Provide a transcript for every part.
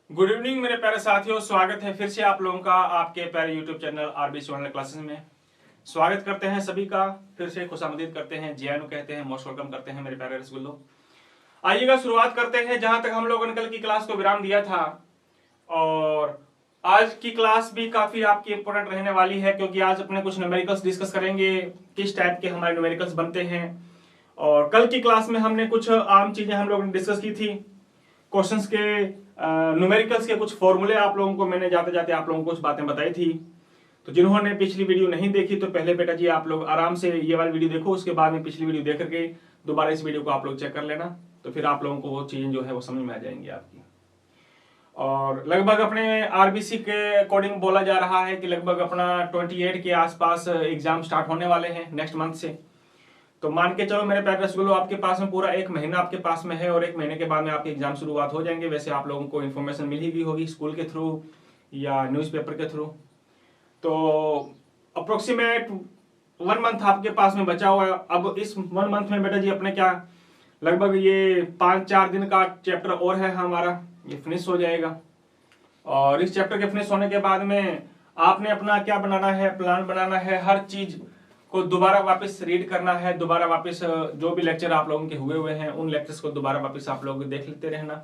Good evening मेरे प्यारे साथियों, स्वागत है फिर से आप लोगों का आपके प्यारे YouTube channel RBC online classes में। स्वागत करते हैं सभी का, फिर से खुशामदीद करते हैं, जियानु कहते हैं, मोस्ट वेलकम करते हैं मेरे प्यारे रसगुल्लो। आइएगा शुरुआत करते हैं जहां तक हम लोगों ने कल की क्लास को विराम दिया था। और आज की क्लास भी काफी आपकी इंपोर्टेंट रहने वाली है, क्योंकि आज अपने कुछ न्यूमेरिकल्स डिस्कस करेंगे, किस टाइप के हमारे न्यूमेरिकल्स बनते हैं। और कल की क्लास में हमने कुछ आम चीजें हम लोगों ने डिस्कस की थी। क्वेश्चंस के न्यूमेरिकल्स के कुछ फॉर्मूले आप लोगों को मैंने जाते जाते आप लोगों को कुछ बातें बताई थी। तो जिन्होंने पिछली वीडियो नहीं देखी तो पहले बेटा जी आप लोग आराम से ये वाली वीडियो देखो, उसके बाद में पिछली वीडियो देख करके दोबारा इस वीडियो को आप लोग चेक कर लेना, तो फिर आप लोगों को वो चीजें जो है वो समझ में आ जाएंगी आपकी। और लगभग अपने आरबीसी के अकॉर्डिंग बोला जा रहा है कि लगभग अपना 28 के आसपास एग्जाम स्टार्ट होने वाले हैं नेक्स्ट मंथ से। तो मान के चलो मेरे प्यारे रसगुल्लो, आपके पास में पूरा एक महीना आपके पास में है और एक महीने के बाद में आपके एग्जाम शुरुआत हो जाएंगे। वैसे आप लोगों को इन्फॉर्मेशन मिल ही गई होगी स्कूल के थ्रू या न्यूज़पेपर के थ्रू। तो अप्रोक्सीमेट 1 मंथ आपके पास में बचा हुआ है। अब इस 1 मंथ में बेटा जी अपने क्या लगभग ये 5-4 दिन का चैप्टर और है हमारा, ये फिनिश हो जाएगा। और इस चैप्टर के फिनिश होने के बाद में आपने अपना क्या बनाना है, प्लान बनाना है, हर चीज को दोबारा वापस रीड करना है, दोबारा वापस जो भी लेक्चर आप लोगों के हुए हैं उन लेक्चर्स को दोबारा वापस आप लोग देख लेते रहना,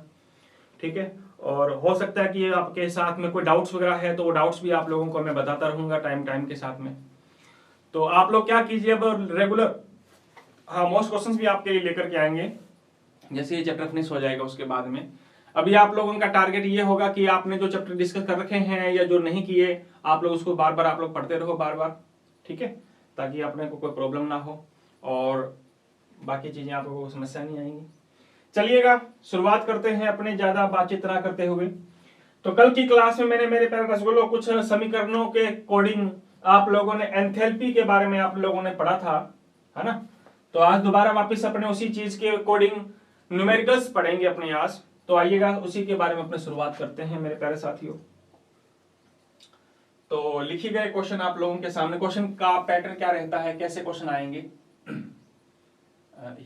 ठीक है। और हो सकता है कि आपके साथ में कोई डाउट्स वगैरह है तो वो डाउट्स भी आप लोगों को मैं बताता रहूंगा टाइम के साथ में। तो आप लोग क्या कीजिए, अब रेगुलर मोस्ट क्वेश्चंस भी आपके लिए लेकर के आएंगे जैसे ये चैप्टर फिनिश हो जाएगा। उसके बाद में अभी आप लोगों का टारगेट ये होगा कि आपने जो चैप्टर डिस्कस कर रखे हैं या जो नहीं किए आप लोग उसको बार बार आप लोग पढ़ते रहो बार बार, ठीक है, ताकि अपने को कोई प्रॉब्लम ना हो और बाकी चीजें आप लोगों को समस्या नहीं आएंगी। चलिएगा शुरुआत करते हैं अपने ज्यादा बातचीत ना करते हुए। तो कल की क्लास में मैंने मेरे प्यारे रसगुल्लों कुछ समीकरणों के अकॉर्डिंग आप लोगों ने एंथैल्पी के बारे में आप लोगों ने पढ़ा था, है ना। तो आज दोबारा वापस अपने उसी चीज के अकॉर्डिंग न्यूमेरिकल्स पढ़ेंगे अपने आज। तो आइएगा उसी के बारे में अपने शुरुआत करते हैं मेरे प्यारे साथियों। तो लिखी गए क्वेश्चन आप लोगों के सामने, क्वेश्चन का पैटर्न क्या रहता है, कैसे क्वेश्चन आएंगे ये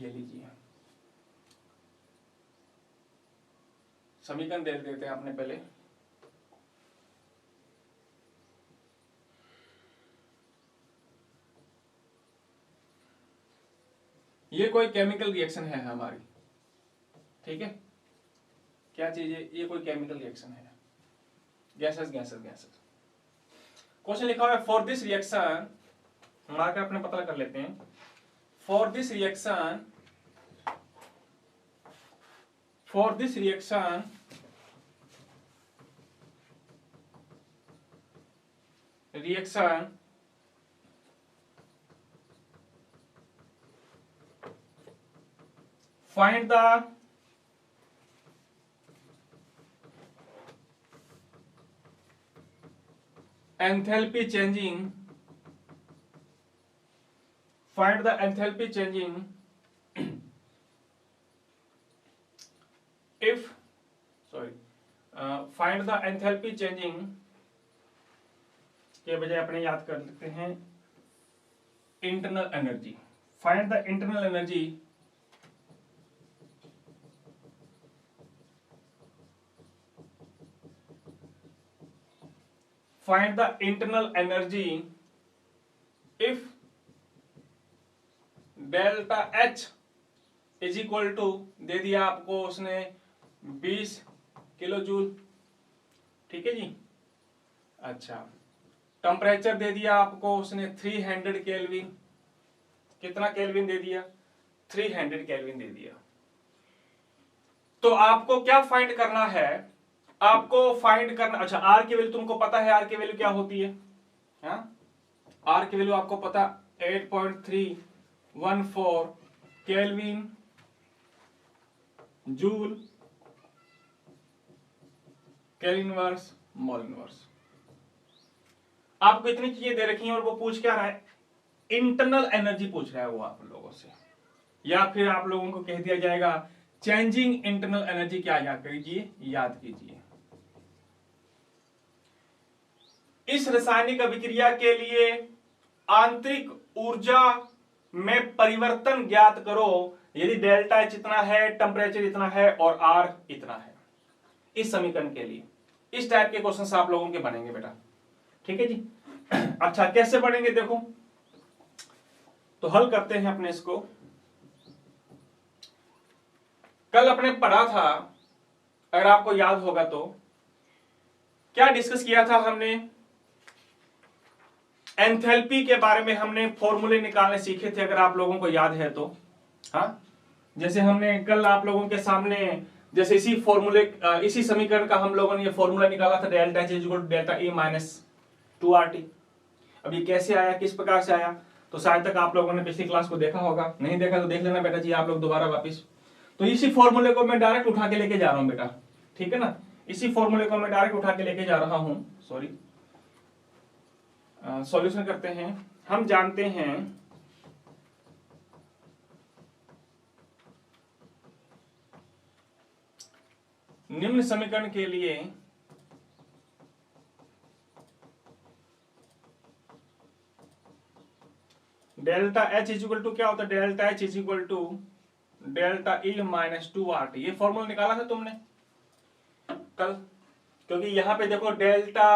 लीजिए, समीकरण दे देते हैं आपने पहले। ये कोई केमिकल रिएक्शन है हमारी, ठीक है, क्या चीज है, ये कोई केमिकल रिएक्शन है, गैसेस गैसेस गैसेस। क्वेश्चन लिखा हुआ है फॉर दिस रिएक्शन, हम आकर अपने पता कर लेते हैं। For this reaction find the enthalpy changing find the enthalpy changing if find the enthalpy changing के बजाय अपने याद कर लेते हैं internal energy. Find the internal energy find the internal energy if delta H is equal to, दे दिया आपको उसने 20 किलो जूल, ठीक है जी। अच्छा, टेम्परेचर दे दिया आपको उसने 300 केल्विन, कितना केल्विन दे दिया, 300 केल्विन दे दिया। तो आपको क्या फाइंड करना है, आपको फाइंड करना, अच्छा आर की वैल्यू तुमको पता है, आर की वैल्यू क्या होती है, आर की वैल्यू आपको पता 8.314 kelvin joule kelvin inverse mole inverse. आपको इतनी चीजें दे रखी हैं और वो पूछ क्या रहा है, इंटरनल एनर्जी पूछ रहा है वो आप लोगों से, या फिर आप लोगों को कह दिया जाएगा चेंजिंग इंटरनल एनर्जी। क्या याद कीजिए, याद कीजिए, इस रासायनिक अभिक्रिया के लिए आंतरिक ऊर्जा में परिवर्तन ज्ञात करो। यदि डेल्टा एच इतना है, टेम्परेचर इतना है और आर इतना है, इस समीकरण के लिए। इस टाइप के क्वेश्चंस आप लोगों के बनेंगे बेटा, ठीक है जी। अच्छा, कैसे बनेंगे देखो, तो हल करते हैं अपने इसको। कल अपने पढ़ा था, अगर आपको याद होगा तो, क्या डिस्कस किया था हमने, एंथैल्पी के बारे में हमने फॉर्मूले निकालने सीखे थे, अगर आप लोगों को याद है तो। हाँ, जैसे हमने कल आप लोगों के सामने, जैसे इसी फॉर्मूले, इसी समीकरण का हम लोगों ने ये फॉर्मूला निकाला था, delta H equal to delta E minus 2RT। अब ये कैसे आया, किस प्रकार से आया, तो शायद तक आप लोगों ने पिछली क्लास को देखा होगा, नहीं देखा तो देख लेना बेटा जी आप लोग दोबारा वापिस। तो इसी फॉर्मूले को मैं डायरेक्ट उठा के लेके जा रहा हूं बेटा, ठीक है ना, इसी फॉर्मूले को मैं डायरेक्ट उठा के लेके जा रहा हूं। सॉरी, सॉल्यूशन करते हैं। हम जानते हैं निम्न समीकरण के लिए delta H is equal to क्या होता है, delta H is equal to delta E minus 2RT। ये फॉर्मूला निकाला था तुमने कल, क्योंकि यहां पे देखो डेल्टा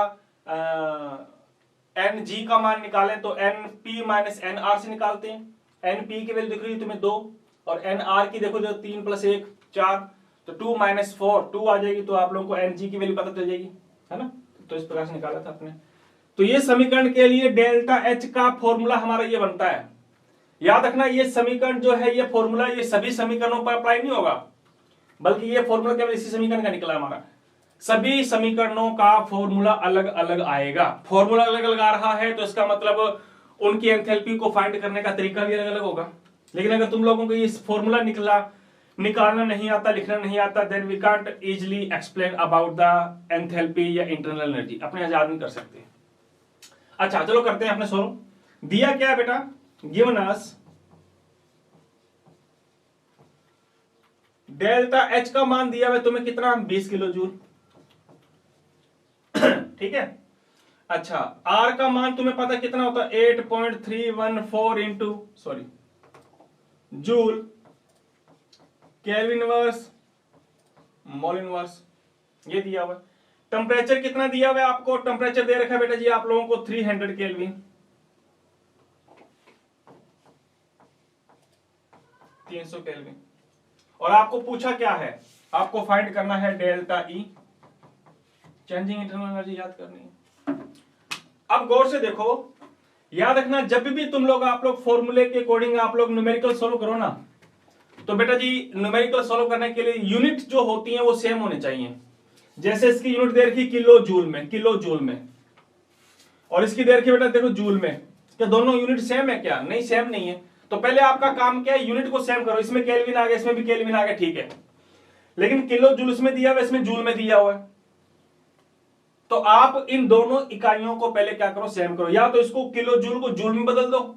एन जी का मान निकालें तो N P minus N R से निकालते हैं। एन पी की वैल्यू दिख रही है तुम्हें 2, और एन आर की देखो जो 3 + 1 4, तो 2 - 4 2 आ जाएगी, तो आप लोगों को एन जी की वैल्यू पता चल जाएगी, है ना। तो इस प्रकार से निकाला था आपने। तो ये समीकरण के लिए डेल्टा एच का फॉर्मूला हमारा ये बनता है। याद रखना, ये समीकरण जो है, ये फॉर्मूला ये सभी समीकरणों पर अप्लाई नहीं होगा, बल्कि ये फॉर्मूला केवल इसी समीकरण का निकला हमारा। सभी समीकरणों का फॉर्मूला अलग अलग आएगा। फॉर्मूला अलग अलग आ रहा है तो इसका मतलब उनकी एंथैल्पी को फाइंड करने का तरीका भी अलग अलग होगा। लेकिन अगर तुम लोगों को ये फॉर्मूला निकालना नहीं आता, लिखना नहीं आता, then we can't easily explain about the enthalpy या इंटरनल एनर्जी, अपने आजाद नहीं कर सकते। अच्छा, चलो करते हैं अपने सॉल्व। दिया क्या है बेटा, गिवन अस डेल्टा एच का मान दिया हुआ तुम्हें कितना, 20 किलो जूल, ठीक है। अच्छा, आर का मान तुम्हें पता कितना होता है, 8.314 into sorry joule kelvin inverse mole inverse, ये दिया हुआ। टेम्परेचर कितना दिया हुआ है आपको, टेम्परेचर दे रखा है बेटा जी आप लोगों को 300 केल्विन, 300 केल्विन। और आपको पूछा क्या है, आपको फाइंड करना है delta E, changing internal energy याद करनी है। अब गौर से देखो, याद रखना, जब भी तुम लोग आप लोग फॉर्मूले के अकॉर्डिंग आप लोग न्यूमेरिकल सोल्व करो ना, तो बेटा जी न्यूमेरिकल सोल्व करने के लिए यूनिट जो होती हैं वो सेम होने चाहिए। जैसे इसकी यूनिट दे रखी किलो जूल में, किलो जूल में, और इसकी दे रखी बेटा देखो जूल में, क्या दोनों यूनिट सेम है क्या, नहीं सेम नहीं है। तो पहले आपका काम क्या है, यूनिट को सेम करो। इसमें केल्विन आ गया, इसमें भी केल्विन आ गया, ठीक है, लेकिन किलो जूल इसमें दिया हुआ, इसमें जूल में दिया हुआ है, तो आप इन दोनों इकाइयों को पहले क्या करो, सेम करो। या तो इसको किलो जूल को जूल में बदल दो,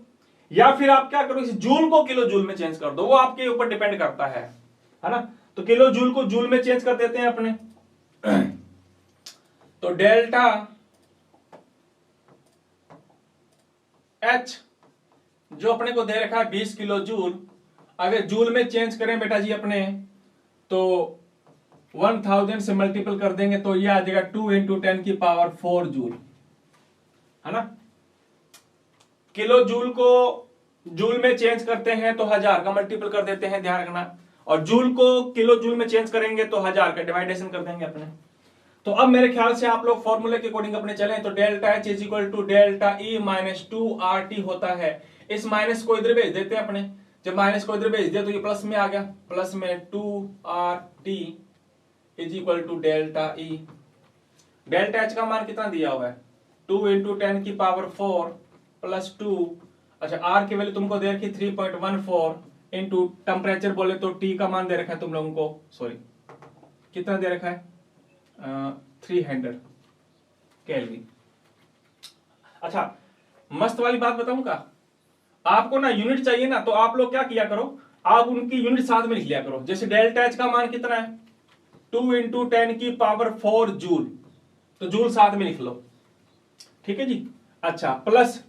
या फिर आप क्या करो, इस जूल को किलो जूल में चेंज कर दो, वो आपके ऊपर डिपेंड करता है ना। तो किलो जूल को जूल में चेंज कर देते हैं अपने। तो डेल्टा एच जो अपने को दे रखा है 20 किलो जूल, अगर जूल में चेंज करें बेटा जी अपने, तो 1000 से मल्टीपल कर देंगे तो ये आ जाएगा 2 × 10⁴ जूल, है ना। किलो जूल को जूल में चेंज करते हैं तो 1000 का मल्टीपल कर देते हैं, ध्यान रखना, और जूल को किलो जूल में चेंज करेंगे तो 1000 का डिवाइडेशन कर देंगे अपने। तो अब मेरे ख्याल से आप लोग फॉर्मूले के अकॉर्डिंग अपने चलें, तो delta H is equal to delta E minus 2RT होता है। इस माइनस को इधर भेज देते हैं अपने, जब माइनस को इधर भेज दिया तो ये प्लस में आ गया, प्लस में 2RT is equal to delta E. Delta H का मान कितना दिया हुआ है, 2 × 10⁴ प्लस 2। अच्छा, आर की वैल्यू तुमको दे रखी 3.14 इंटू टेम्परेचर बोले तो टी का मान दे रखा है तुम लोगों को, सॉरी कितना दे रखा है, 300 केल्विन। अच्छा, मस्त वाली बात बताऊं का, आपको ना यूनिट चाहिए ना, तो आप लोग क्या किया करो, आप उनकी यूनिट साथ में लिख लिया करो। जैसे डेल्टा एच का मान कितना है, 2 × 10⁴ जूल, तो जूल साथ में लिख लो, ठीक है जी। अच्छा, प्लस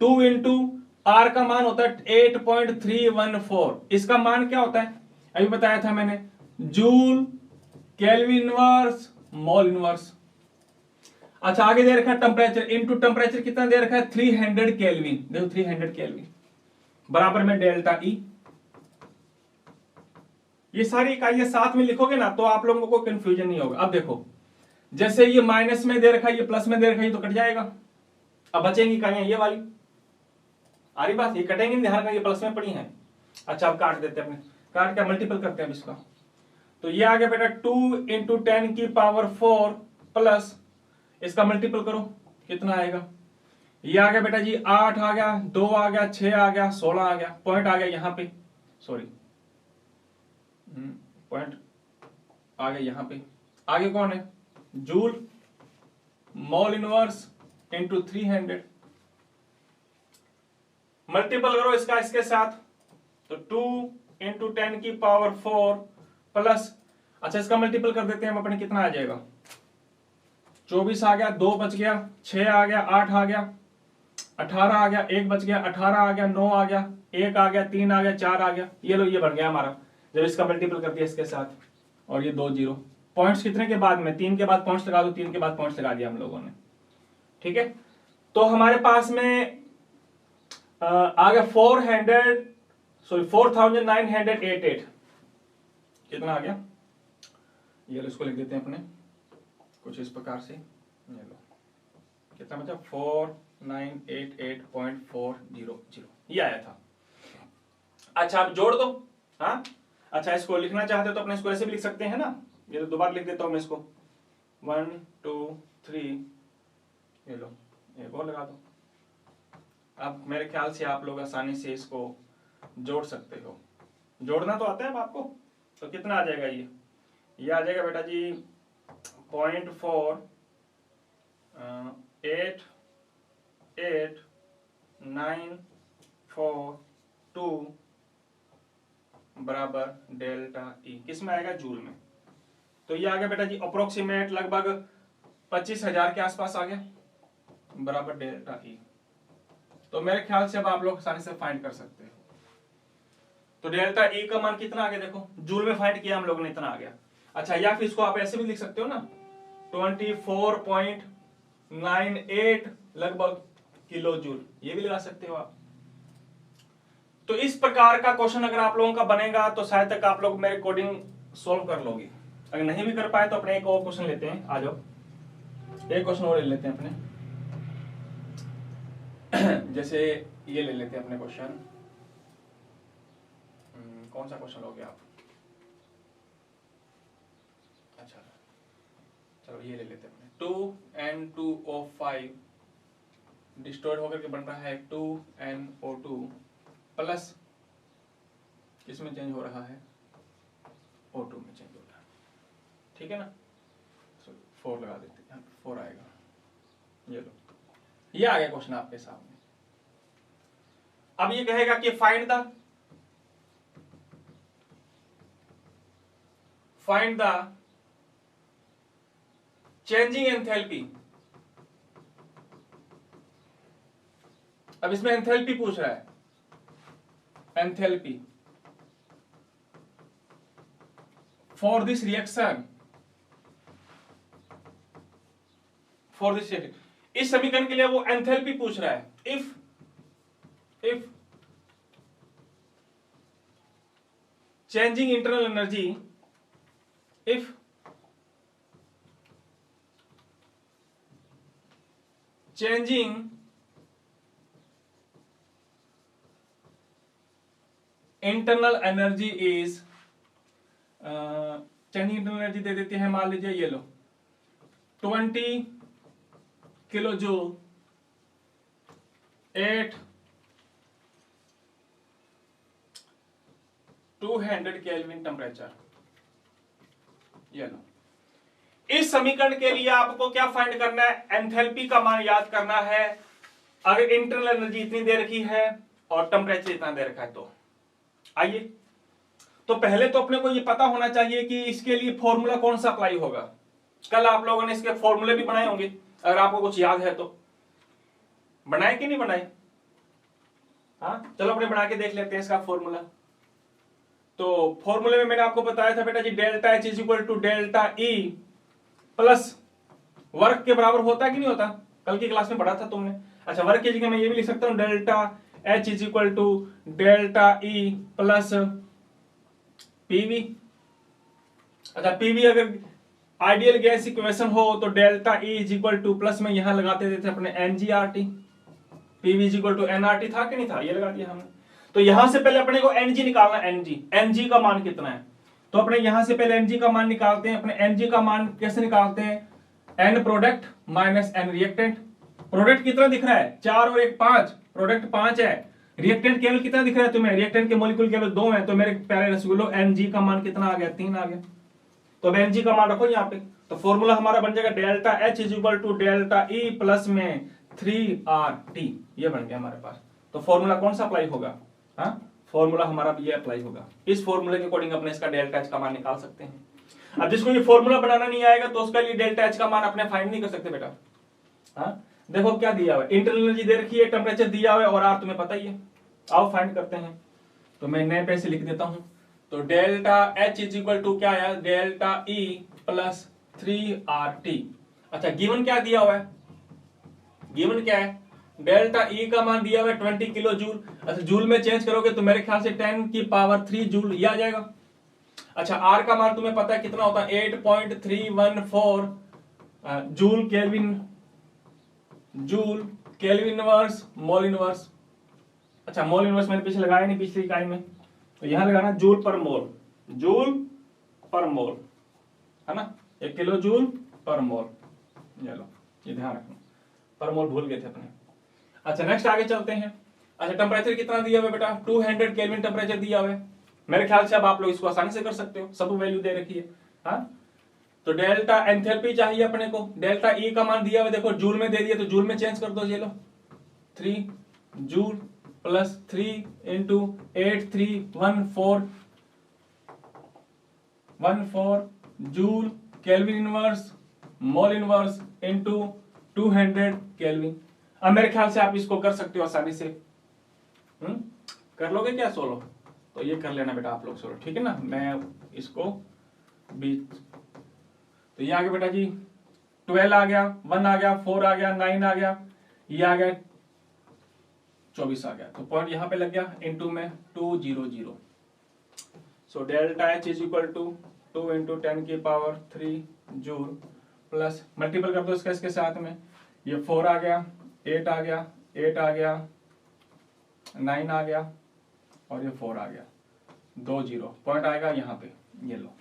2 × आर का मान होता है 8.314, इसका मान क्या होता है, अभी बताया था मैंने, joule kelvin inverse mole inverse. अच्छा आगे दे रखा है टेम्परेचर इनटू टेम्परेचर कितना दे रखा है 300 केल्विन। देखो 300 केल्विन बराबर में डेल्टा ई। ये सारी इकाइयां साथ में लिखोगे ना तो आप लोगों को कंफ्यूजन नहीं होगा। अब देखो जैसे ये माइनस में दे रखा है ये प्लस में दे रखा है तो कट जाएगा। अब बचेंगी इकाइयां ये वाली आ रही बात, ये कटेंगी ध्यान ये प्लस में पड़ी है। अच्छा अब काट देते हैं अपने, काट के मल्टीपल करते हैं अब इसका। तो ये आ गया बेटा 2 इंटू 10 की पावर 4 प्लस इसका मल्टीपल करो कितना आएगा। ये आ गया बेटा जी 8 आ गया, 2 आ गया, 6 आ गया, 16 आ गया। पॉइंट आ गया यहां पे, सॉरी पॉइंट आ गया यहां पे। आगे कौन है joule mole inverse into 300 multiple करो इसका इसके साथ। तो 2 इंटू 10 की पावर 4 प्लस अच्छा इसका मल्टीपल कर देते हैं हम अपने कितना आ जाएगा 24 आ गया, 2 बच गया, 6 आ गया, 8 आ गया, 18 आ गया, 1 बच गया, 18 आ गया, 9 आ गया, 1 आ गया, 3 आ गया, 4 आ गया। ये लो ये बन गया हमारा जब इसका मल्टीपल कर दिया इसके साथ। और ये 2 जीरो। पॉइंट्स कितने के बाद में 3 के बाद पॉइंट्स लगा दो, 3 के बाद पॉइंट्स लगा दिया हम लोगों ने। ठीक है तो हमारे पास में आ गया 4988 कितना आ गया। ये लो इसको लिख देते हैं अपने कुछ इस प्रकार से। ये लो कितना बचा 4988.400 ये आया था। अच्छा आप जोड़ दो। हाँ अच्छा इसको लिखना चाहते हो तो अपने इसको ऐसे भी लिख सकते हैं ना। ये तो दोबारा लिख देता हूं मैं इसको 1 2 3 ये लो एक और लगा दो। अब मेरे ख्याल से आप लोग आसानी से इसको जोड़ सकते हो। जोड़ना तो आता है अब आपको। तो कितना आ जाएगा ये आ जाएगा बेटा जी 0.488942 बराबर डेल्टा ई। किस में आएगा जूल में। तो ये आ गया बेटा जी अप्रोक्सीमेट लगभग 25,000 के आसपास आ गया बराबर डेल्टा ई। तो मेरे ख्याल से अब आप लोग आसानी से फाइंड कर सकते हो। तो डेल्टा ई का मान कितना आ गया देखो जूल में फाइंड किया हम लोगों ने इतना आ गया। अच्छा या फिर इसको आप ऐसे भी लिख सकते हो ना 24.98 लगभग किलो जूल ये भी लगा सकते हो आप। तो इस प्रकार का क्वेश्चन अगर आप लोगों का बनेगा तो शायद तक आप लोग मेरे कोडिंग सोल्व कर लोगे। अगर नहीं भी कर पाए तो अपने एक और क्वेश्चन लेते हैं। आ जाओ एक क्वेश्चन और ले लेते हैं अपने जैसे ये ले लेते हैं अपने क्वेश्चन। कौन सा क्वेश्चन लोगे आप। अच्छा चलो ये ले लेते हैं अपने 2N2O5 डिस्टॉर्ट होकर के बन रहा है 2NO2 प्लस किसमें चेंज हो रहा है O2 में चेंज हो रहा है। ठीक है ना 4 लगा देते हैं 4 आएगा। ये लो ये आ गया क्वेश्चन आपके सामने। अब ये कहेगा कि फाइंड द चेंजिंग एंथैल्पी। अब इसमें एंथैल्पी पूछ रहा है एंथैल्पी फॉर दिस रिएक्शन इस समीकरण के लिए वो एंथैल्पी पूछ रहा है। If changing internal energy if changing internal energy is changing internal energy दे देते हैं मान लीजिए ये लो 20 kilo joule at 200 kelvin temperature. ये लो इस समीकरण के लिए आपको क्या फाइंड करना है एंथैल्पी का मान याद करना है। अगर इंटरनल एनर्जी इतनी दे रखी है और टेम्परेचर इतना दे रखा है तो आइए तो पहले तो अपने को ये पता होना चाहिए कि इसके लिए फॉर्मूला कौन सा अप्लाई होगा। कल आप लोगों ने इसके फॉर्मूले भी बनाए होंगे अगर आपको कुछ याद है तो। बनाए कि नहीं बनाए। हाँ चलो अपने बना के देख लेते हैं इसका फॉर्मूला। तो फॉर्मूले में मैंने आपको बताया था बेटा जी delta H is equal to delta E plus work के बराबर होता है कि नहीं होता, कल की क्लास में पढ़ा था तुमने। अच्छा, वर्क की जगह मैं ये भी लिख सकता हूं delta H is equal to delta E plus PV. अच्छा, पीवी अगर आइडियल गैस इक्वेशन हो तो delta E is equal to plus में यहां लगाते थे अपने NGRT, PV is equal to NRT था कि नहीं था, ये लगा दिया हमने। तो यहां से पहले अपने को एनजी निकालना, एनजी का मान कितना है, तो अपने यहां से पहले एनजी का मान निकालते हैं। अपने एनजी का मान कैसे निकालते हैं, N product minus N reactant. Product कितना दिख रहा है, 4 और 1 5, प्रोडक्ट 5 है। रिएक्टेंट केवल कितना दिख रहा है तुम्हें, रिएक्टेंट के मॉलिक्यूल केवल 2 है, तो मेरे प्यारे रसगुल्लो एनजी का मान कितना आ गया, 3 आ गया। तो अब एनजी का मान रखो यहाँ पे, तो फॉर्मूला हमारा बन जाएगा delta H is equal to delta E plus में 3RT, ये बन गया हमारे पास। तो फॉर्मूला कौन सा अप्लाई होगा, हाँ फॉर्मूला हमारा ये अप्लाई होगा। इस फॉर्मूले के अकॉर्डिंग अपने इसका डेल्टा एच का मान निकाल सकते हैं। अब जिसको ये फॉर्मूला बनाना नहीं आएगा तो उसके लिए डेल्टा एच का मान अपने फाइंड नहीं कर सकते बेटा। हाँ देखो क्या दिया हुआ है, इंटरनल एनर्जी दे रखी है, टेम्परेचर दिया हुआ है और आर तुम्हें पता ही है। आओ फाइंड करते हैं, तो मैं नए पे से लिख देता हूं। तो delta H is equal to क्या आया, डेल्टा ई प्लस 3RT। अच्छा, गिवन क्या दिया हुआ है, गिवन क्या है, डेल्टा ई का मान दिया हुआ है 20 किलो जूल। अच्छा, जूल में चेंज करोगे तो मेरे ख्याल से 10 की पावर 3 जूल ये आ जाएगा। अच्छा, आर का मान तुम्हें पता है कितना होता है, 8.314 joule kelvin, joule kelvin inverse mole inverse. अच्छा, मोल इनवर्स मैंने पीछे लगाया नहीं पिछली इकाई में, तो यहां लगाना जूल पर मोल, जूल पर मोल है ना, 1 किलो जूल पर मोल। चलो ये ध्यान रखना, पर मोल भूल गए थे अपने। अच्छा नेक्स्ट आगे चलते हैं। अच्छा, टेम्परेचर कितना दिया हुआ है बेटा, 200 केल्विन टेम्परेचर दिया हुआ है। मेरे ख्याल से अब आप लोग इसको आसानी से कर सकते हो, सब वैल्यू दे रखी है। हाँ, तो डेल्टा एंथैल्पी चाहिए अपने को, डेल्टा ई का मान दिया हुआ देखो जूल में दे दिया, तो जूल में चेंज कर दो। ये लो 3 joule plus 3 into 8314 joule kelvin inverse mole inverse into 200 kelvin. अब मेरे ख्याल से आप इसको कर सकते हो आसानी से। कर लोगे क्या सोलो, तो ये कर लेना बेटा आप लोग सोलो, ठीक है ना। मैं इसको बीच, तो ये आ गया बेटा जी 12 आ गया, 1 आ गया, 4 आ गया, 9 आ गया, ये आ गया 24 आ गया। तो पॉइंट यहां पे लग गया, इनटू में 200। So delta H is equal to 2 into 10 की पावर 3 जूल प्लस मल्टीपल कर दो इसका इसके साथ में, ये 4 आ गया, 8 आ गया, 8 आ गया, 9 आ गया और ये 4 आ गया, 20 पॉइंट आएगा यहाँ पे। ये लो,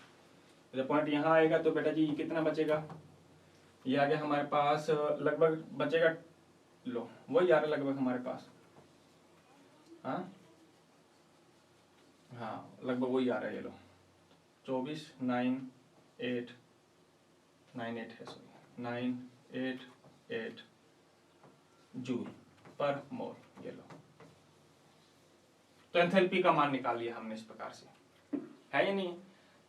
जब पॉइंट यहाँ आएगा तो बेटा जी कितना बचेगा, ये आ गया हमारे पास लगभग बचेगा, लो वही आ रहा है लगभग हमारे पास। हाँ हाँ, लगभग वही आ रहा है, ये लो 24 9 8 9 8 है, सॉरी 9 8 8 जूल पर मोल। ये लो, तो एंथैल्पी का मान निकाल लिया हमने इस प्रकार से, है या नहीं।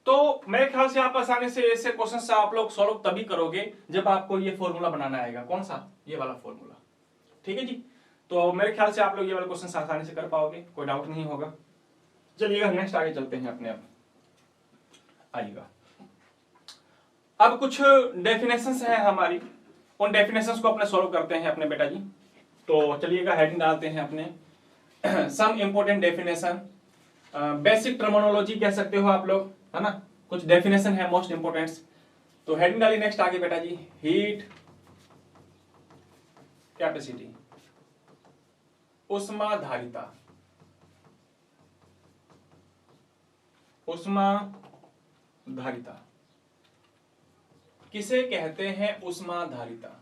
तो मेरे ख्याल से आप आसानी से ऐसे क्वेश्चन आप लोग सॉल्व तभी करोगे जब आपको ये फॉर्मूला बनाना आएगा। कौन सा, ये वाला फॉर्मूला, ठीक है जी। तो मेरे ख्याल से आप लोग ये वाले क्वेश्चन आसानी से कर पाओगे, कोई डाउट नहीं होगा। चलिएगा नेक्स्ट आगे चलते हैं अपने। अब आइएगा, अब कुछ डेफिनेशंस हैं हमारी, उन डेफिनेशंस को अपने सॉल्व करते हैं अपने बेटा जी। तो चलिएगा हेडिंग डालते हैं अपने सम इंपोर्टेंट डेफिनेशन, बेसिक टर्मिनोलॉजी कह सकते हो आप लोग, है ना, कुछ डेफिनेशन है मोस्ट इंपोर्टेंट। तो हेडिंग डाली नेक्स्ट आगे बेटा जी, हीट कैपेसिटी, उष्माधारिता, उष्माधारिता किसे कहते हैं, उष्माधारिता।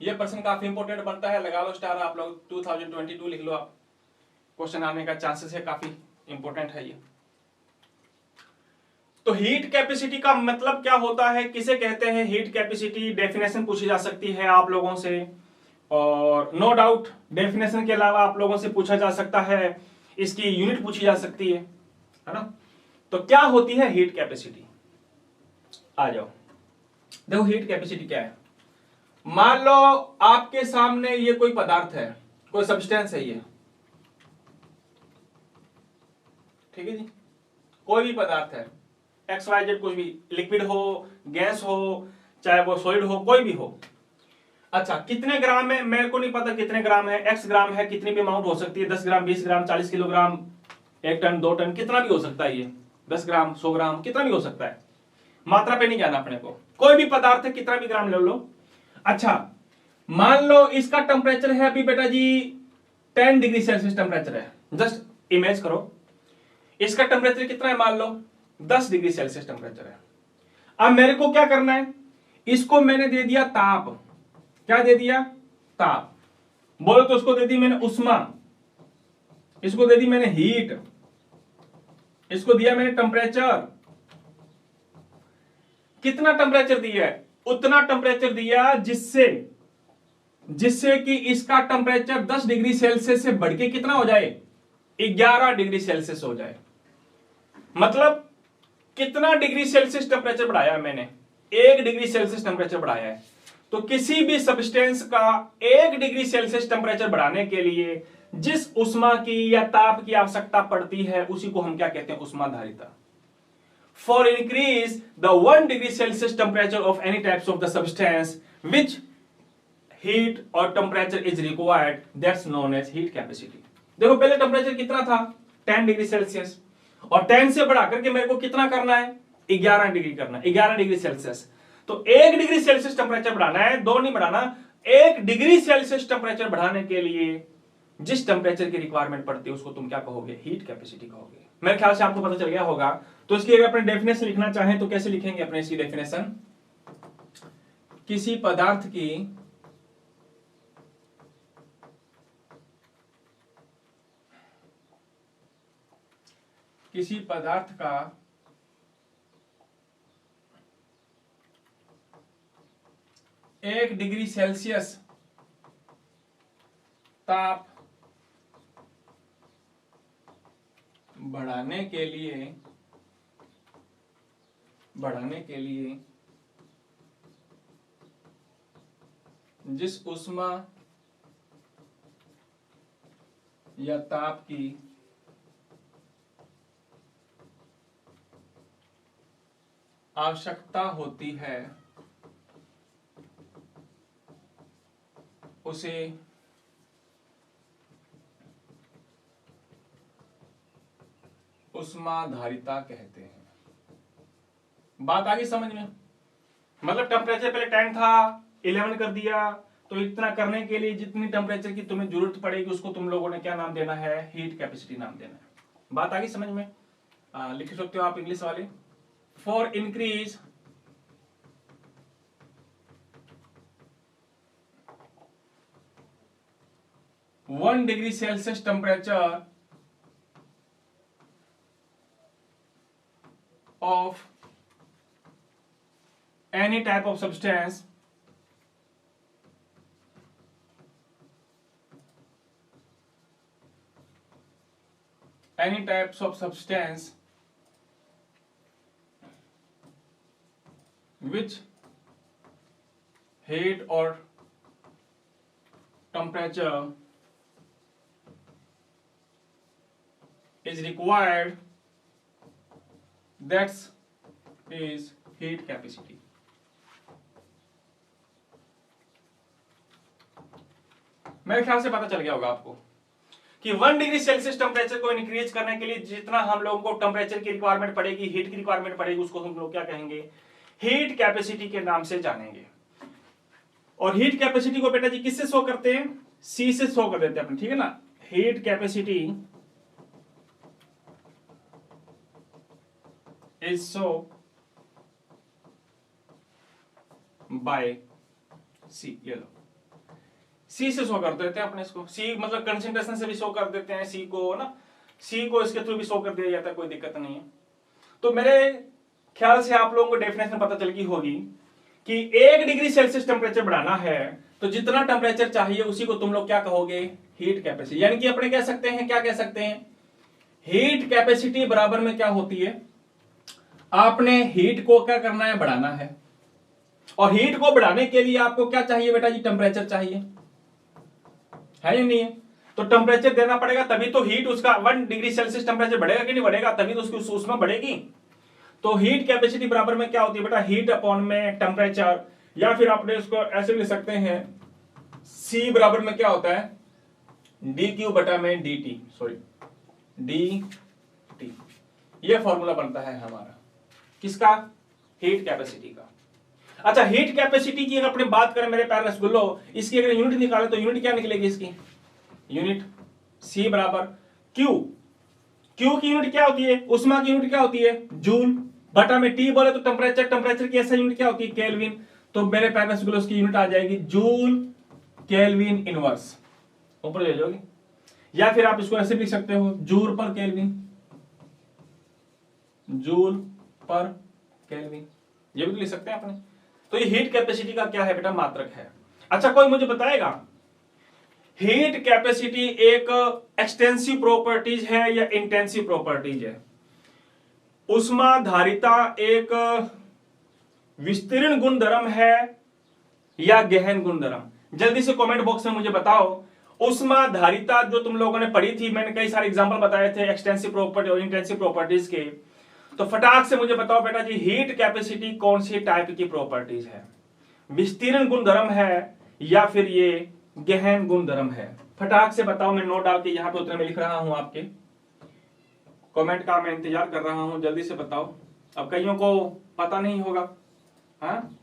यह प्रश्न काफी इंपोर्टेंट बनता है, लगा लो स्टार आप लोग, 2022 लिख लो आप, क्वेश्चन आने का चांसेस है, काफी इंपोर्टेंट है ये। तो हीट कैपेसिटी का मतलब क्या होता है, किसे कहते हैं हीट कैपेसिटी, डेफिनेशन पूछी जा सकती है आप लोगों से, और नो डाउट डेफिनेशन के अलावा आप लोगों से पूछा जा सकता है, इसकी यूनिट पूछी जा सकती है ना। तो क्या होती है हीट कैपेसिटी, आ जाओ देखो हीट कैपेसिटी क्या है। मान लो आपके सामने ये कोई पदार्थ है, कोई सब्सटेंस है ये, ठीक है जी, कोई भी पदार्थ है, एक्स वाई जेड, कुछ भी, लिक्विड हो, गैस हो, चाहे वो सॉलिड हो, कोई भी हो। अच्छा, कितने ग्राम है मेरे को नहीं पता, कितने ग्राम है, एक्स ग्राम है, कितनी भी अमाउंट हो सकती है, 10 ग्राम, 20 ग्राम, 40 किलोग्राम, 1 टन, 2 टन, कितना भी हो सकता है, ये 10 ग्राम, 100 ग्राम, कितना भी हो सकता है, मात्रा पे नहीं जाना अपने को, कोई भी पदार्थ है, कितना भी ग्राम ले लो। अच्छा, मान लो इसका टेम्परेचर है अभी बेटा जी 10 डिग्री सेल्सियस टेम्परेचर है, जस्ट इमेज करो, इसका टेम्परेचर कितना है, मान लो 10 डिग्री सेल्सियस टेम्परेचर है। अब मेरे को क्या करना है, इसको मैंने दे दिया ताप, क्या दे दिया, ताप, बोलो तो उसको दे दी मैंने उष्मा, इसको दे दी मैंने हीट, इसको दिया मैंने टेम्परेचर। कितना टेम्परेचर दिया है, उतना टेम्परेचर दिया जिससे कि इसका टेम्परेचर 10 डिग्री सेल्सियस से बढ़ के कितना हो जाए, 11 डिग्री सेल्सियस हो जाए। मतलब कितना डिग्री सेल्सियस टेम्परेचर बढ़ाया है मैंने, 1 डिग्री सेल्सियस टेम्परेचर बढ़ाया है। तो किसी भी सब्सटेंस का 1 डिग्री सेल्सियस टेम्परेचर बढ़ाने के लिए जिस उष्मा की या ताप की आवश्यकता पड़ती है उसी को हम क्या कहते हैं, उष्माधारिता। For increase the 1 degree Celsius temperature of any types of the substance which heat or temperature is required, that's known as heat capacity। देखो पहले टेम्परेचर कितना था, 10 डिग्री सेल्सियस, और 10 से बढ़ा करके मेरे को कितना करना है, 11 डिग्री करना है, 11 डिग्री सेल्सियस। तो 1 डिग्री सेल्सियस टेम्परेचर बढ़ाना है, 2 नहीं बढ़ाना, 1 डिग्री सेल्सियस टेम्परेचर बढ़ाने के लिए जिस टेम्परेचर की रिक्वायरमेंट पड़ती है उसको तुम क्या कहोगे, हीट कैपेसिटी कहोगे। मेरे ख्याल से आपको पता चल गया होगा। तो इसकी अगर अपने डेफिनेशन लिखना चाहें तो कैसे लिखेंगे अपने इसकी डेफिनेशन, किसी पदार्थ का एक डिग्री सेल्सियस ताप बढ़ाने के लिए जिस उष्मा या ताप की आवश्यकता होती है उसे उष्माधारिता कहते हैं। बात आ गई समझ में? मतलब टेम्परेचर पहले 10 था, 11 कर दिया, तो इतना करने के लिए जितनी टेम्परेचर की तुम्हें जरूरत पड़ेगी उसको तुम लोगों ने क्या नाम देना है, हीट कैपेसिटी नाम देना है। बात आ गई समझ में? लिख सकते हो आप इंग्लिश वाले, for increase one degree Celsius temperature of any type of substance which heat or temperature is required, that is heat capacity। मेरे ख्याल से पता चल गया होगा आपको कि 1 डिग्री सेल्सियस टेम्परेचर को इंक्रीज करने के लिए जितना हम लोगों को टेम्परेचर की रिक्वायरमेंट पड़ेगी, हीट की रिक्वायरमेंट पड़ेगी, उसको हम लोग क्या कहेंगे, हीट कैपेसिटी के नाम से जानेंगे। और हीट कैपेसिटी को बेटा जी किससे शो करते हैं, सी से शो कर देते हैं अपने, ठीक है ना। Heat capacity is so by C, ये लो C से शो कर देते हैं अपने इसको, C मतलब कंसंट्रेशन से भी शो कर देते हैं C को ना, C को इसके थ्रू भी शो कर दिया जाता है, कोई दिक्कत नहीं है। तो मेरे ख्याल से आप लोगों को डेफिनेशन पता चल गई होगी कि 1 डिग्री सेल्सियस टेम्परेचर बढ़ाना है तो जितना टेम्परेचर चाहिए उसी को तुम लोग क्या कहोगे, हीट कैपेसिटी। यानी कि अपने कह सकते हैं, क्या कह सकते हैं, हीट कैपेसिटी बराबर में क्या होती है, आपने हीट को क्या करना है, बढ़ाना है। और हीट को बढ़ाने के लिए आपको क्या चाहिए बेटा जी, टेम्परेचर चाहिए, है या नहीं है। तो टेम्परेचर देना पड़ेगा, तभी तो हीट उसका 1 डिग्री सेल्सियस टेम्परेचर बढ़ेगा कि नहीं बढ़ेगा, तभी तो उसकी ऊष्मा बढ़ेगी। तो हीट कैपेसिटी बराबर में क्या होती है बेटा, हीट अपॉन में टेम्परेचर, या फिर आपने उसको ऐसे लिख सकते हैं C बराबर में क्या होता है, dQ बटा में dt, सॉरी dt। ये फॉर्मूला बनता है हमारा किसका, हीट कैपेसिटी का। अच्छा, हीट कैपेसिटी की अगर अपने बात करें मेरे प्यारे रसगुल्लो, इसकी अगर यूनिट निकाले तो यूनिट क्या निकलेगी इसकी, यूनिट C बराबर Q। Q की यूनिट क्या होती है, उष्मा की यूनिट क्या होती है, जूल, बटा में T बोले तो टेम्परेचर, टेम्परेचर की ऐसा यूनिट क्या होती है, केल्विन। तो मेरे प्यारे रसगुल्लो उसकी यूनिट आ जाएगी जूल केल्विन इनवर्स, ऊपर ले जाओगे, या फिर आप इसको ऐसे लिख सकते हो जूल पर केल्विन, जूल पर केल्विन, ये भी लिख सकते हैं अपने। तो ये हीट कैपेसिटी का क्या है बेटा, मात्रक है। अच्छा, कोई मुझे बताएगा हीट कैपेसिटी एक एक्सटेंसिव प्रॉपर्टीज है या इंटेंसिव प्रॉपर्टीज है? उष्मा धारिता एक विस्तीर्ण गुणधर्म है या गहन गुणधर्म? जल्दी से कमेंट बॉक्स में मुझे बताओ। उष्मा धारिता जो तुम लोगों ने पढ़ी थी, मैंने कई सारे एग्जांपल बताए थे एक्सटेंसिव प्रॉपर्टी और इंटेंसिव प्रॉपर्टीज के, तो फटाक से मुझे बताओ बेटा जी, हीट कैपेसिटी कौन सी टाइप की प्रॉपर्टीज है, विस्तीर्ण गुणधर्म है या फिर ये गहन गुणधर्म है? फटाक से बताओ, मैं नोट डाल के यहाँ पे उत्तर में लिख रहा हूं, आपके कमेंट का मैं इंतजार कर रहा हूं, जल्दी से बताओ। अब कईयों को पता नहीं होगा, हाँ,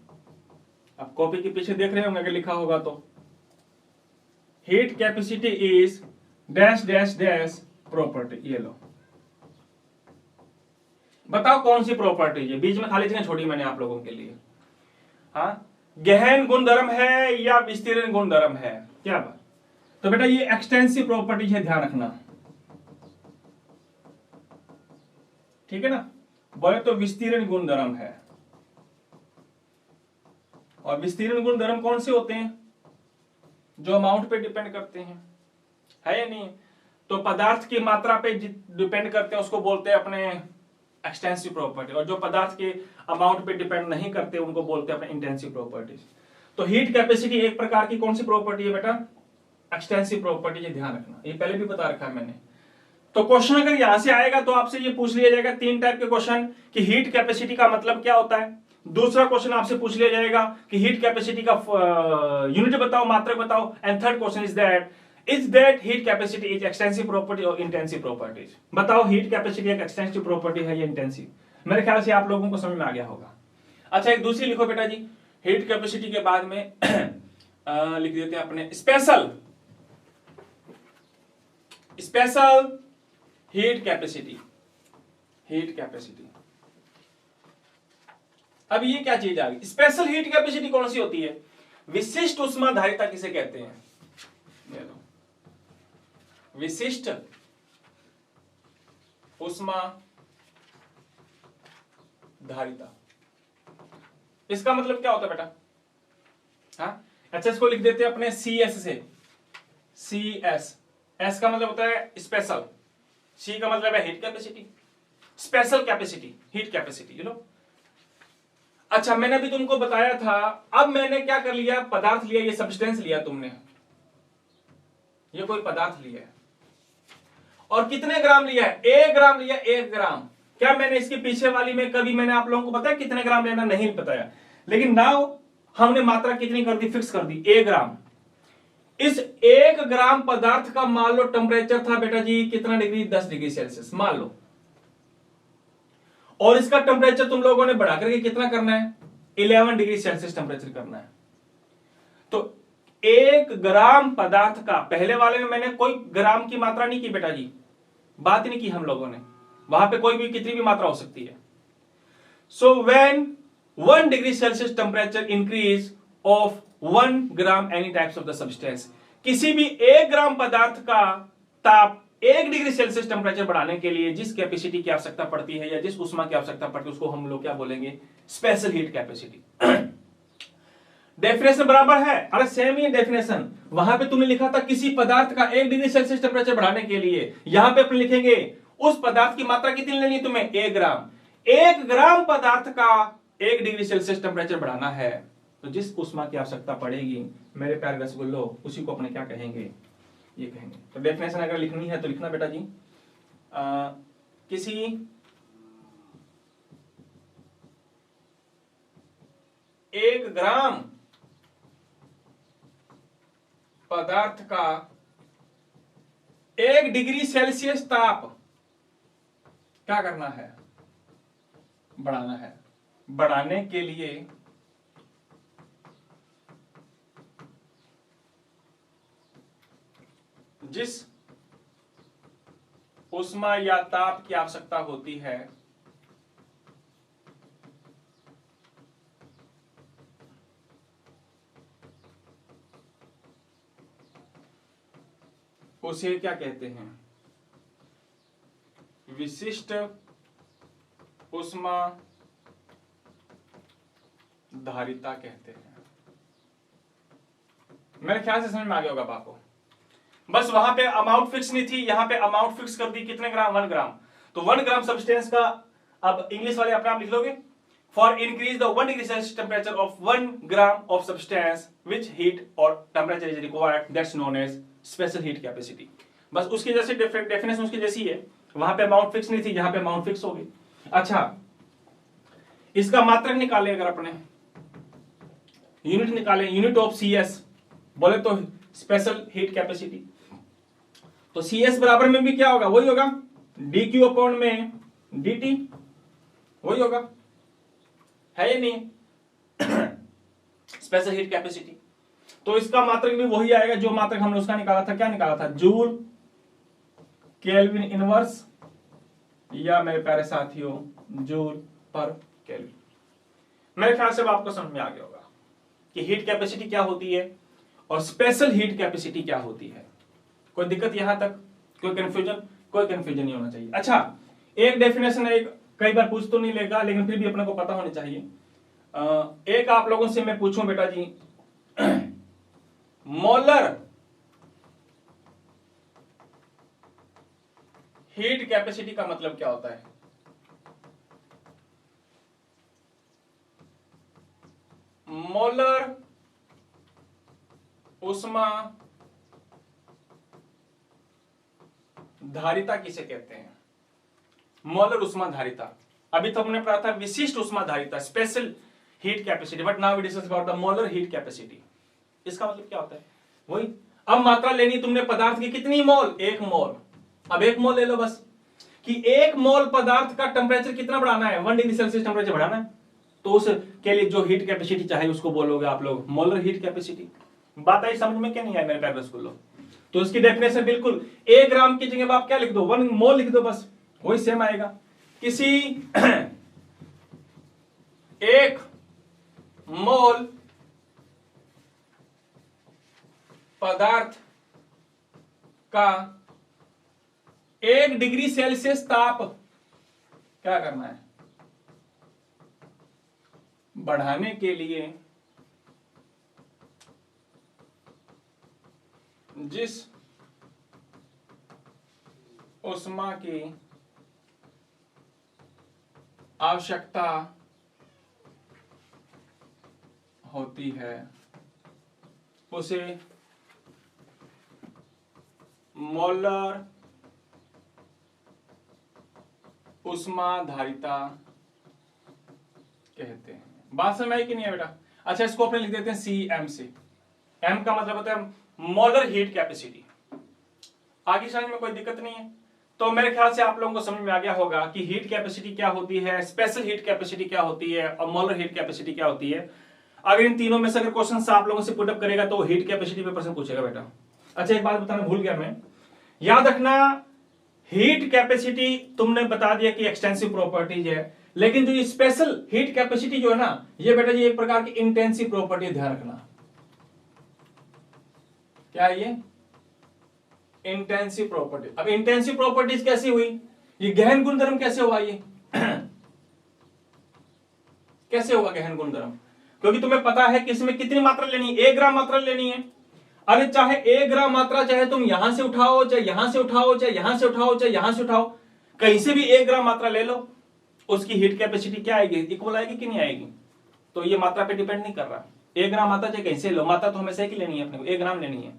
अब कॉपी के पीछे देख रहे होंगे अगर लिखा होगा तो, heat capacity is dash dash dash property, ये लो बताओ कौन सी प्रॉपर्टी है, बीच में खाली जगह छोड़ी मैंने आप लोगों के लिए। हाँ, गहन गुणधर्म है या विस्तीर्ण गुणधर्म है, क्या बात? तो बेटा ये एक्सटेंसिव प्रॉपर्टी है, ध्यान रखना, ठीक है ना। बोले तो विस्तीर्ण गुणधर्म है, और विस्तीर्ण गुणधर्म कौन से होते हैं, जो अमाउंट पे डिपेंड करते हैं, है या नहीं? तो पदार्थ की मात्रा पे डिपेंड करते हैं, उसको बोलते हैं अपने एक्सटेंसिव प्रॉपर्टी, और जो पदार्थ के अमाउंट पे डिपेंड नहीं करते उनको बोलते हैं अपने इंटेंसिव प्रॉपर्टीज। तो हीट कैपेसिटी एक प्रकार की कौन सी प्रॉपर्टी है बेटा, एक्सटेंसिव प्रॉपर्टी, ये ध्यान रखना, ये पहले भी बता रखा है मैंने। तो क्वेश्चन अगर यहां से आएगा तो आपसे ये पूछ लिया जाएगा 3 टाइप के क्वेश्चन कि हीट कैपेसिटी का मतलब क्या होता है। दूसरा क्वेश्चन आपसे पूछ लिया जाएगा कि हीट कैपेसिटी का यूनिट बताओ, मात्रक बताओ, and third question is that heat capacity is extensive property और इंटेंसिव प्रॉपर्टीज। बताओ हीट कैपेसिटी एक एक्सटेंसिव प्रॉपर्टी है या इंटेंसिव? मेरे ख्याल से आप लोगों को समझ में आ गया होगा। अच्छा, एक दूसरी लिखो बेटा जी, हीट कैपेसिटी के बाद में लिख देते हैं अपने special heat capacity, heat capacity. अब ये क्या चीज आ गई, स्पेशल हीट कैपेसिटी कौन सी होती है? विशिष्ट उष्मा धारिता किसे कहते हैं? विशिष्ट उष्मा धारिता, इसका मतलब क्या होता है बेटा? हाँ, अच्छा, इसको लिख देते हैं अपने CS से, CS, S का मतलब होता है स्पेशल, C का मतलब है heat capacity, special capacity, heat capacity, you know. अच्छा, मैंने अभी तुमको बताया था, अब मैंने क्या कर लिया, पदार्थ लिया, ये सब्सटेंस लिया तुमने, ये कोई पदार्थ लिया है, और कितने ग्राम लिया है? 1 ग्राम लिया, 1 ग्राम। क्या मैंने इसके पीछे वाली में कभी मैंने आप लोगों को बताया कितने ग्राम लेना? नहीं बताया, लेकिन नाउ हमने मात्रा कितनी कर दी, फिक्स कर दी, 1 ग्राम। इस 1 ग्राम पदार्थ का मान लो टेम्परेचर था बेटा जी कितना डिग्री, 10 डिग्री सेल्सियस मान लो, और इसका टेम्परेचर तुम लोगों ने बढ़ा करके कितना करना है, 11 डिग्री सेल्सियस टेम्परेचर करना है। तो 1 ग्राम पदार्थ का, पहले वाले में मैंने कोई ग्राम की मात्रा नहीं की बेटा जी, बात नहीं की हम लोगों ने, वहां पे कोई भी कितनी भी मात्रा हो सकती है। So when 1 degree Celsius temperature increase of 1 gram any types of the substance, किसी भी 1 ग्राम पदार्थ का ताप 1 डिग्री सेल्सियस टेम्परेचर बढ़ाने के लिए जिस कैपेसिटी की आवश्यकता पड़ती है या जिस उष्मा की आवश्यकता पड़ती है उसको हम लोग क्या बोलेंगे, स्पेशल हीट कैपेसिटी। डेफिनेशन बराबर है, अरे सेम ही डेफिनेशन, वहां पे तुमने लिखा था किसी पदार्थ का 1 डिग्री सेल्सियस टेम्परेचर बढ़ाने के लिए, यहां पे अपन लिखेंगे उस पदार्थ की मात्रा कितनी लेनी है तुम्हें, 1 ग्राम। 1 ग्राम पदार्थ का 1 डिग्री सेल्सियस टेम्परेचर बढ़ाना है, तो जिस उष्मा की आवश्यकता पड़ेगी मेरे प्यारे रसगुल्लो, उसी को अपने क्या कहेंगे, ये कहेंगे। तो डेफिनेशन अगर लिखनी है तो लिखना बेटा जी, किसी एक ग्राम पदार्थ का 1 डिग्री सेल्सियस ताप क्या करना है, बढ़ाना है। बढ़ाने के लिए जिस ऊष्मा या ताप की आवश्यकता होती है उसे क्या कहते हैं, विशिष्ट ऊष्मा धारिता कहते हैं। मेरे ख्याल से समझ में आ गया होगा आपको। बस वहां पे अमाउंट फिक्स नहीं थी, यहां पे अमाउंट फिक्स कर दी, कितने ग्राम, 1 ग्राम। तो 1 ग्राम सब्सटेंस का अब इंग्लिश वाले अपने आप लिख लोगे, for increase the 1 degree Celsius temperature of 1 gram of substance which heat और temperature is required, that's known as special heat capacity. बस उसकी जैसे डेफिनेशन उसकी जैसी है, वहां पे अमाउंट फिक्स नहीं थी, यहां पे अमाउंट फिक्स हो गई। अच्छा, इसका मात्रक निकाले, अगर अपने यूनिट निकाले, यूनिट ऑफ सीएस बोले तो स्पेशल हीट कैपेसिटी, तो सीएस बराबर में भी क्या होगा, वही होगा dq अपॉन में dt, वही होगा, है या नहीं स्पेशल हीट कैपेसिटी। तो इसका मात्रक भी वही आएगा जो मात्रक हमने उसका निकाला था, क्या निकाला था, जूल केल्विन इनवर्स, या मेरे प्यारे साथियों जूल पर केल्विन। मेरे ख्याल से आपको समझ में आ गया होगा कि हीट कैपेसिटी क्या होती है और स्पेशल हीट कैपेसिटी क्या होती है। कोई दिक्कत यहां तक, कोई कंफ्यूजन? कोई कंफ्यूजन नहीं होना चाहिए। अच्छा, एक डेफिनेशन है, एक कई बार पूछ तो नहीं लेगा लेकिन फिर भी अपने को पता होनी चाहिए। एक आप लोगों से मैं पूछूं बेटा जी, मोलर हीट कैपेसिटी का मतलब क्या होता है? मोलर ऊष्मा धारिता किसे कहते हैं? मोलर ऊष्मा धारिता। अभी तो हमने पढ़ा था विशिष्ट ऊष्मा धारिता, special heat capacity, but now we discuss about the molar heat capacity. इसका मतलब क्या होता है? वही, अब मात्रा लेनी तुमने पदार्थ की, कितनी मोल, 1 मोल। अब 1 मोल ले लो बस, कि 1 मोल पदार्थ का टेम्परेचर कितना बढ़ाना है, 1 डिग्री सेल्सियस टेम्परेचर बढ़ाना है, तो उसके लिए जो हीट कैपेसिटी चाहिए उसको बोलोगे आप लोग मोलर हीट कैपेसिटी। बात आई समझ में? क्या नहीं आया मेरे प्यारे स्कूलों? तो इसकी डेफिनेशन बिल्कुल 1 ग्राम की जगह आप क्या लिख दो, 1 मोल लिख दो, बस वही सेम आएगा। किसी 1 मोल पदार्थ का 1 डिग्री सेल्सियस ताप क्या करना है, बढ़ाने के लिए जिस ऊष्मा की आवश्यकता होती है उसे मोलर ऊष्मा धारिता कहते हैं। बात समझ आई कि नहीं है बेटा? अच्छा, इसको अपने लिख देते हैं CM से। M का मतलब होता है मोलर हीट कैपेसिटी। आगे समझ में कोई दिक्कत नहीं है? तो मेरे ख्याल से आप लोगों को समझ में आ गया होगा कि हीट कैपेसिटी क्या होती है, स्पेशल हीट कैपेसिटी क्या होती है और मोलर हीट कैपेसिटी क्या होती है। अगर इन तीनों में से अगर क्वेश्चन आप लोगों से पुट अप करेगा तो हीट कैपेसिटी पे प्रश्न पूछेगा बेटा। अच्छा, एक बात बताना भूल गया मैं, याद रखना हीट कैपेसिटी तुमने बता दिया कि एक्सटेंसिव प्रॉपर्टीज है, लेकिन जो ये स्पेशल हीट कैपेसिटी जो है ना, ये बेटा जी एक प्रकार की इंटेंसिव प्रॉपर्टी, ध्यान रखना। क्या है ये? Intensive property. अब इंटेंसिव प्रॉपर्टीज कैसी हुई, ये गहन गुणधर्म कैसे हुआ, ये कैसे होगा गहन गुणधर्म? क्योंकि तुम्हें पता है कि इसमें कितनी मात्रा लेनी है, 1 ग्राम मात्रा लेनी है। अरे चाहे 1 ग्राम मात्रा चाहे तुम यहां से उठाओ, चाहे यहां से उठाओ, चाहे यहां से उठाओ, चाहे यहां से उठाओ, कहीं से भी 1 ग्राम मात्रा ले लो, उसकी हीट कैपेसिटी क्या आएगी, इक्वल आएगी कि नहीं आएगी? तो ये मात्रा पे डिपेंड नहीं कर रहा, 1 ग्राम मात्रा चाहे कहीं से लो, मात्रा तो हमेशा एक ही लेनी है अपने को, 1 ग्राम लेनी है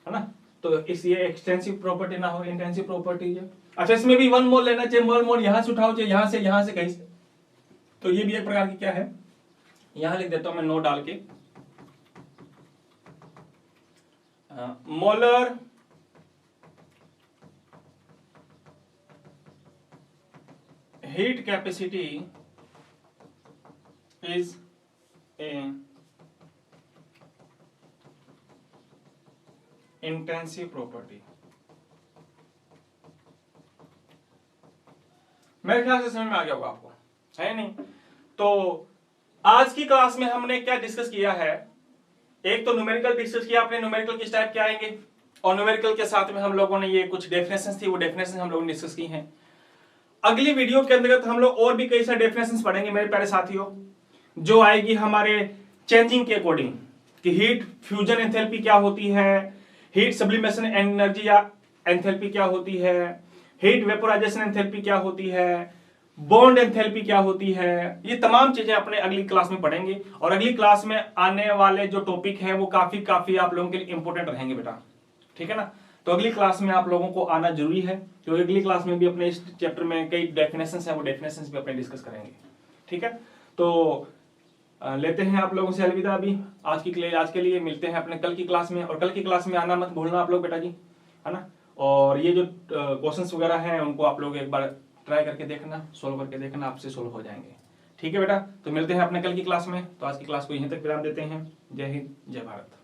ना। तो इसलिए एक्सटेंसिव प्रॉपर्टी ना हो, इंटेंसिव प्रॉपर्टी है। अच्छा, इसमें भी 1 मोल लेना चाहिए, मोल यहां से उठाओ चाहिए, यहां से कहीं से, तो ये भी एक प्रकार की क्या है, यहां लिख देता हूं मैं नोट डाल के, molar heat capacity is a intensive property. मेरे ख्याल से समझ में आ गया होगा आपको, है नहीं? तो आज की क्लास में हमने क्या डिस्कस किया है, एक तो न्यूमेरिकल डिस्कस किया आपने, न्यूमेरिकल किस टाइप के आएंगे, और न्यूमेरिकल के साथ में हम लोगों ने ये कुछ डेफिनेशंस थी, वो डेफिनेशन हम लोगों ने डिस्कस की हैं। अगली वीडियो के अंतर्गत हम लोग और भी कई सारे डेफिनेशंस पढ़ेंगे मेरे प्यारे साथियों, जो आएगी हमारे चेंजिंग के अकॉर्डिंग, कि हीट फ्यूजन एंथैल्पी क्या होती है, हीट सब्लिमेशन एनर्जी या एंथैल्पी क्या होती है, हीट वेपोराइजेशन एंथैल्पी क्या होती है, बॉन्ड एंथैल्पी क्या होती है। ये तमाम चीजें अपने अगली क्लास में पढ़ेंगे, और अगली क्लास में आने वाले जो टॉपिक हैं वो काफी आप लोगों के लिए इंपॉर्टेंट रहेंगे बेटा, ठीक है ना? तो अगली क्लास में आप लोगों को आना जरूरी है, क्योंकि अगली क्लास में भी अपने इस चैप्टर में कई डेफिनेशंस हैं, वो डेफिनेशंस भी अपने डिस्कस करेंगे, ठीक है? तो लेते हैं आप लोगों से अलविदा अभी आज के लिए मिलते हैं अपने कल की क्लास में, और कल की क्लास में आना मत भूलना आप लोग बेटा जी, है ना? और ये जो क्वेश्चंस वगैरह हैं उनको आप लोग एक बार ट्राई करके देखना, सोल्व करके देखना, आपसे सोल्व हो जाएंगे, ठीक है बेटा? तो मिलते हैं अपने कल की क्लास में। तो आज की क्लास को यहीं तक विराम देते हैं। जय हिंद, जय भारत।